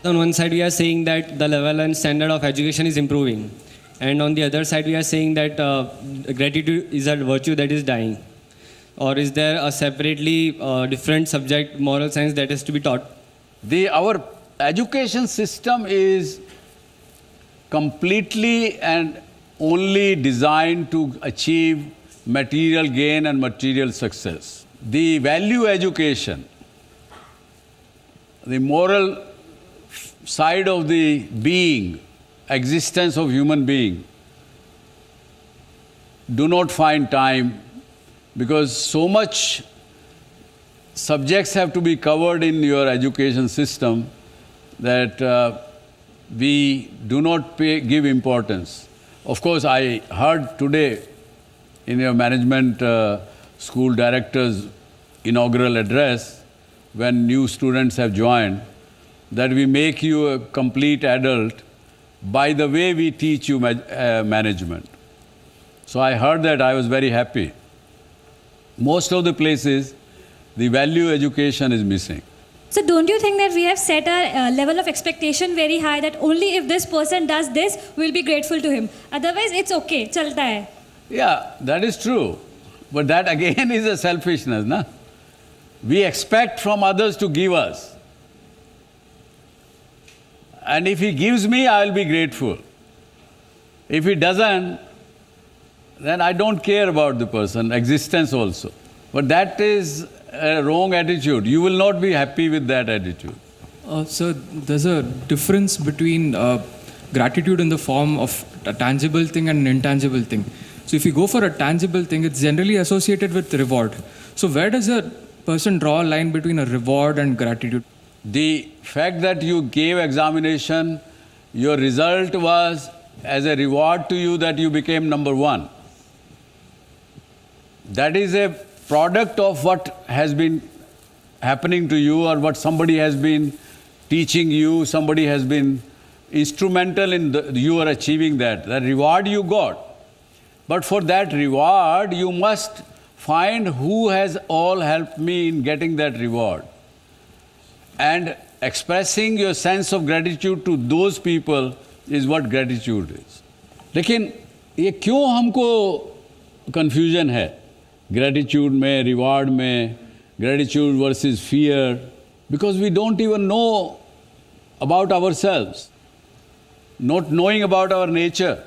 On one side, we are saying that the level and standard of education is improving. And on the other side, we are saying that gratitude is a virtue that is dying. Or is there a separately different subject, moral science, that is to be taught? Our education system is completely and only designed to achieve material gain and material success. The value education, the moral side of the being, existence of human being, do not find time because so much subjects have to be covered in your education system that we do not give importance. Of course, I heard today in your management school director's inaugural address, when new students have joined, that we make you a complete adult by the way we teach you management. So I heard that, I was very happy. Most of the places, the value education is missing. So don't you think that we have set our level of expectation very high, that only if this person does this, we'll be grateful to him. Otherwise, it's okay, chalta hai. Yeah, that is true. But that again is a selfishness, na? We expect from others to give us. And if he gives me, I will be grateful. If he doesn't, then I don't care about the person, existence also. But that is a wrong attitude. You will not be happy with that attitude. So there's a difference between gratitude in the form of a tangible thing and an intangible thing. So if you go for a tangible thing, it's generally associated with reward. So where does a person draw a line between a reward and gratitude? The fact that you gave examination, your result was as a reward to you that you became number one. That is a product of what has been happening to you or what somebody has been teaching you, somebody has been instrumental in you are achieving that. The reward you got. But for that reward, you must find who has all helped me in getting that reward. And expressing your sense of gratitude to those people is what gratitude is. लेकिन ये क्यों हमको confusion है? Gratitude में, reward में, gratitude versus fear, because we don't even know about ourselves, not knowing about our nature.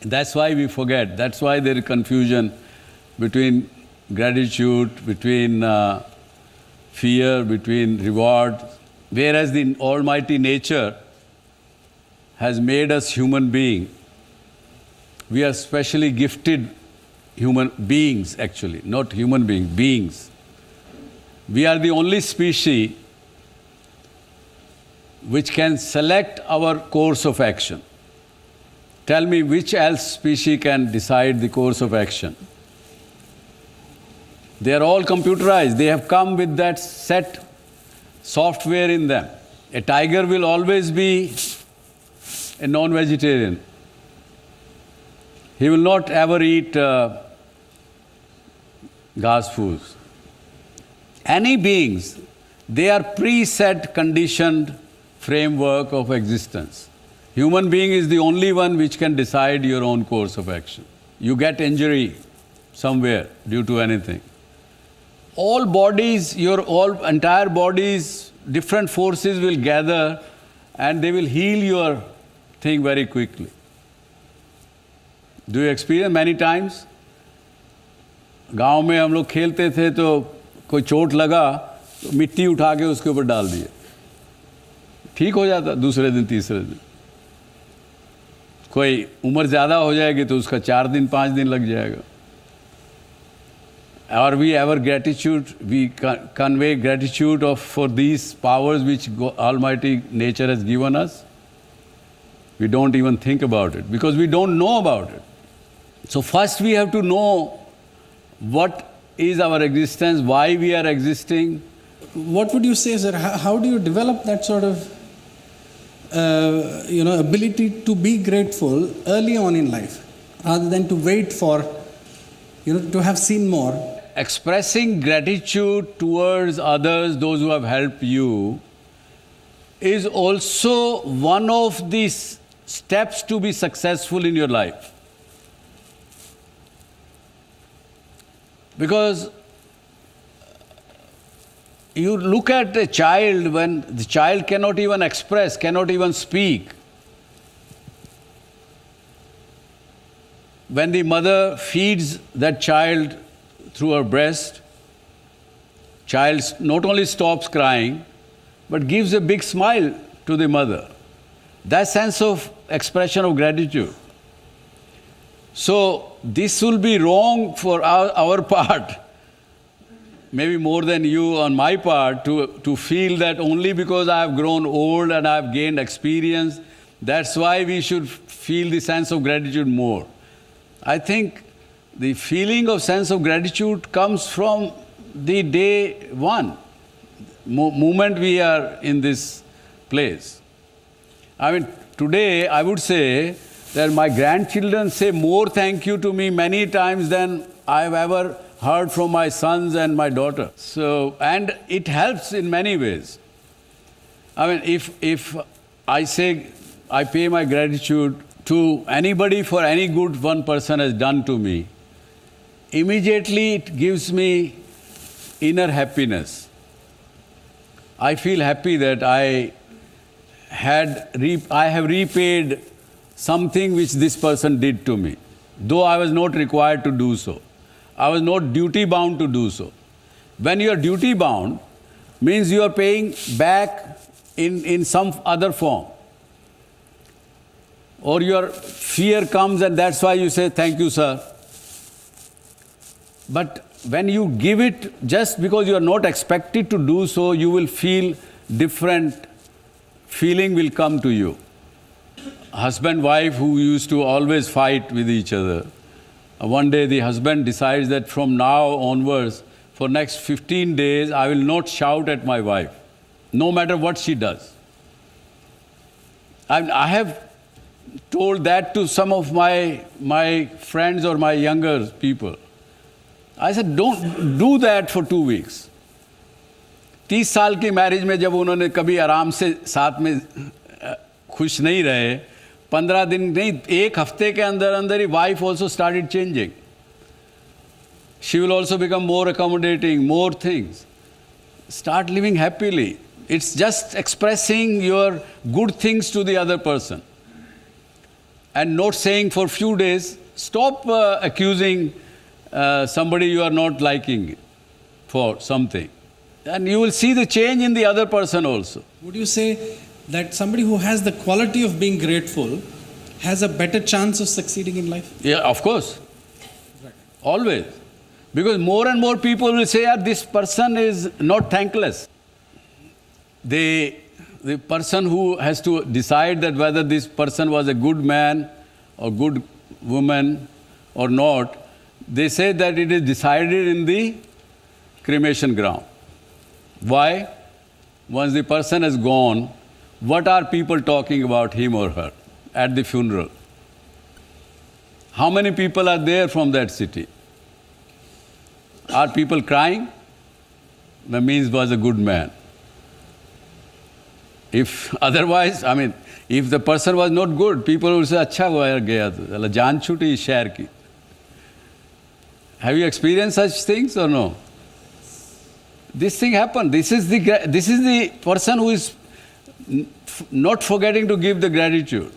That's why we forget. That's why there is confusion between gratitude, between fear, between reward. Whereas the Almighty nature has made us human beings. We are specially gifted human beings, actually, not human beings, beings. We are the only species which can select our course of action. Tell me which else species can decide the course of action? They are all computerized. They have come with that set software in them. A tiger will always be a non-vegetarian. He will not ever eat ghas foods. Any beings, they are preset, conditioned framework of existence. Human being is the only one which can decide your own course of action. You get injury somewhere due to anything. All bodies, your entire bodies, different forces will gather and they will heal your thing very quickly. Do you experience many times? गांव में हम लोग खेलते थे तो कोई चोट लगा तो मिट्टी उठा के उसके ऊपर डाल दिए, ठीक हो जाता दूसरे दिन तीसरे दिन. कोई उम्र ज़्यादा हो जाएगी तो उसका 4 दिन 5 दिन लग जाएगा. Or we ever gratitude, we convey gratitude for these powers which Almighty nature has given us? We don't even think about it because we don't know about it. So first we have to know what is our existence, why we are existing. What would you say, sir? How do you develop that sort of ability to be grateful early on in life, rather than to wait for, to have seen more? Expressing gratitude towards others, those who have helped you, is also one of these steps to be successful in your life. Because you look at a child when the child cannot even express, cannot even speak. When the mother feeds that child through her breast, child not only stops crying, but gives a big smile to the mother. That sense of expression of gratitude. So this will be wrong for our part, maybe more than you on my part, to feel that only because I have grown old and I have gained experience, that's why we should feel the sense of gratitude more. I think the feeling of sense of gratitude comes from the day one, moment we are in this place. I mean, today I would say that my grandchildren say more thank you to me many times than I've ever heard from my sons and my daughter. So, and it helps in many ways. I mean, if I say I pay my gratitude to anybody for any good one person has done to me, immediately it gives me inner happiness. I feel happy that I have repaid something which this person did to me, though I was not required to do so. I was not duty bound to do so. When you are duty bound, means you are paying back in some other form. Or your fear comes and that's why you say, thank you, sir. But when you give it just because you are not expected to do so, you will feel different feeling will come to you. Husband, wife who used to always fight with each other. One day the husband decides that from now onwards, for next 15 days, I will not shout at my wife, no matter what she does. I have told that to some of my friends or my younger people. I said, don't do that for 2 weeks. 30 साल की marriage में जब उन्होंने कभी आराम से साथ में खुश नहीं रहे, 15 दिन नहीं, 1 हफ्ते के अंदर अंदर ही wife also started changing. She will also become more accommodating, more things. Start living happily. It's just expressing your good things to the other person. And not saying for few days, stop accusing somebody you are not liking for something. And you will see the change in the other person also. Would you say that somebody who has the quality of being grateful has a better chance of succeeding in life? Yeah, of course. Right. Always. Because more and more people will say, this person is not thankless. The person who has to decide that whether this person was a good man or good woman or not, they say that it is decided in the cremation ground. Why? Once the person has gone, what are people talking about him or her at the funeral? How many people are there from that city? Are people crying? That means was a good man. If otherwise, I mean, if the person was not good, people will say, अच्छा हुआ गया तो, जान छूटी शहर की. Have you experienced such things or no? This thing happened. This is the person who is not forgetting to give the gratitude.